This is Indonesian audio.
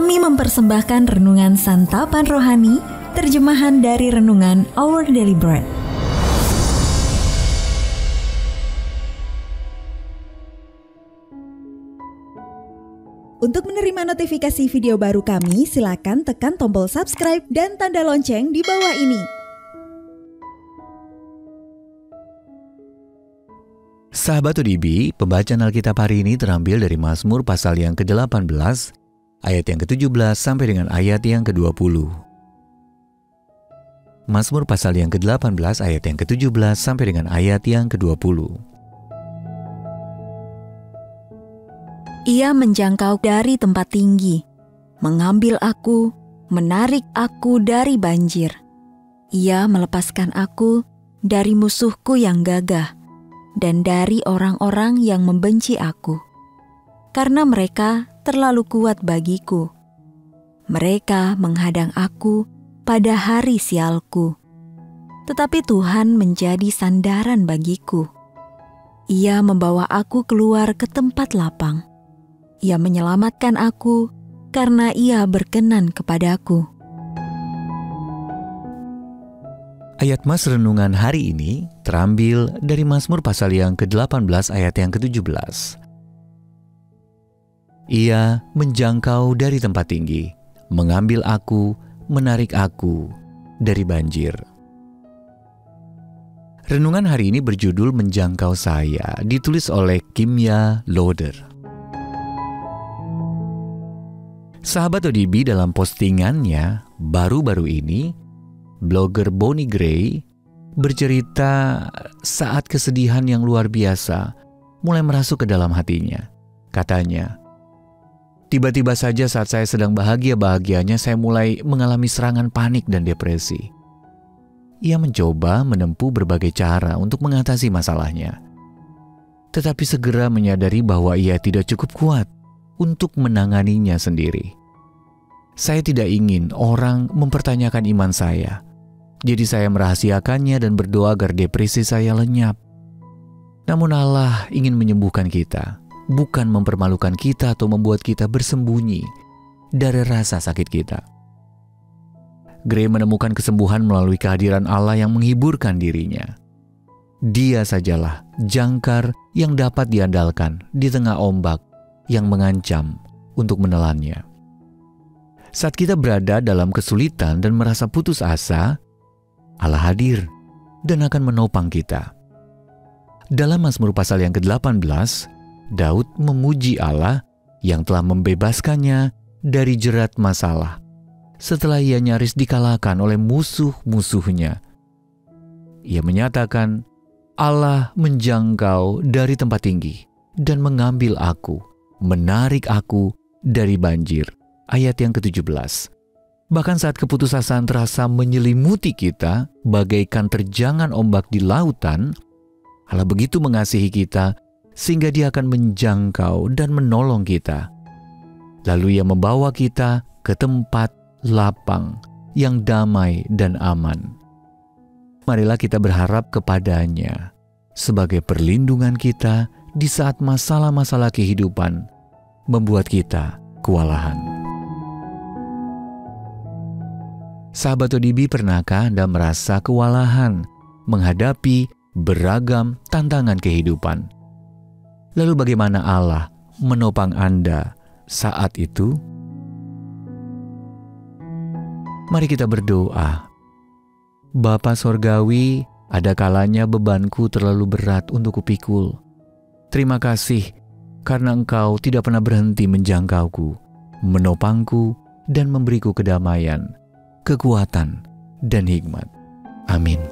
Kami mempersembahkan renungan santapan rohani, terjemahan dari renungan Our Daily Bread. Untuk menerima notifikasi video baru kami, silakan tekan tombol subscribe dan tanda lonceng di bawah ini. Sahabat ODB, pembacaan Alkitab hari ini terambil dari Mazmur pasal yang ke-18, ayat yang ke-17 sampai dengan ayat yang ke-20. Mazmur pasal yang ke-18, ayat yang ke-17 sampai dengan ayat yang ke-20. Ia menjangkau dari tempat tinggi, mengambil aku, menarik aku dari banjir. Ia melepaskan aku dari musuhku yang gagah, dan dari orang-orang yang membenci aku. Karena mereka terlalu kuat bagiku. Mereka menghadang aku pada hari sialku. Tetapi Tuhan menjadi sandaran bagiku. Ia membawa aku keluar ke tempat lapang. Ia menyelamatkan aku karena Ia berkenan kepadaku. Ayat Mas renungan hari ini terambil dari Mazmur pasal yang ke-18 ayat yang ke-17. Ia menjangkau dari tempat tinggi, mengambil aku, menarik aku dari banjir. Renungan hari ini berjudul Menjangkau Saya, ditulis oleh Kimya Loder. Sahabat ODB, dalam postingannya baru-baru ini, blogger Bonnie Gray bercerita saat kesedihan yang luar biasa mulai merasuk ke dalam hatinya. Katanya, tiba-tiba saja saat saya sedang bahagia-bahagianya, saya mulai mengalami serangan panik dan depresi. Ia mencoba menempuh berbagai cara untuk mengatasi masalahnya. Tetapi segera menyadari bahwa ia tidak cukup kuat untuk menanganinya sendiri. Saya tidak ingin orang mempertanyakan iman saya. Jadi saya merahasiakannya dan berdoa agar depresi saya lenyap. Namun Allah ingin menyembuhkan kita, bukan mempermalukan kita atau membuat kita bersembunyi dari rasa sakit kita. Gray menemukan kesembuhan melalui kehadiran Allah yang menghiburkan dirinya. Dia sajalah jangkar yang dapat diandalkan di tengah ombak yang mengancam untuk menelannya. Saat kita berada dalam kesulitan dan merasa putus asa, Allah hadir dan akan menopang kita. Dalam Mazmur pasal yang ke-18, Daud memuji Allah yang telah membebaskannya dari jerat masalah setelah ia nyaris dikalahkan oleh musuh-musuhnya. Ia menyatakan, Allah menjangkau dari tempat tinggi dan mengambil aku, menarik aku dari banjir. Ayat yang ke-17. Bahkan saat keputusasaan terasa menyelimuti kita bagaikan terjangan ombak di lautan, Allah begitu mengasihi kita sehingga Dia akan menjangkau dan menolong kita. Lalu Ia membawa kita ke tempat lapang yang damai dan aman. Marilah kita berharap kepada-Nya sebagai perlindungan kita di saat masalah-masalah kehidupan membuat kita kewalahan. Sahabat ODB, pernahkah Anda merasa kewalahan menghadapi beragam tantangan kehidupan? Lalu bagaimana Allah menopang Anda saat itu? Mari kita berdoa. Bapa Sorgawi, ada kalanya bebanku terlalu berat untuk kupikul. Terima kasih karena Engkau tidak pernah berhenti menjangkauku, menopangku, dan memberiku kedamaian, kekuatan, dan hikmat. Amin.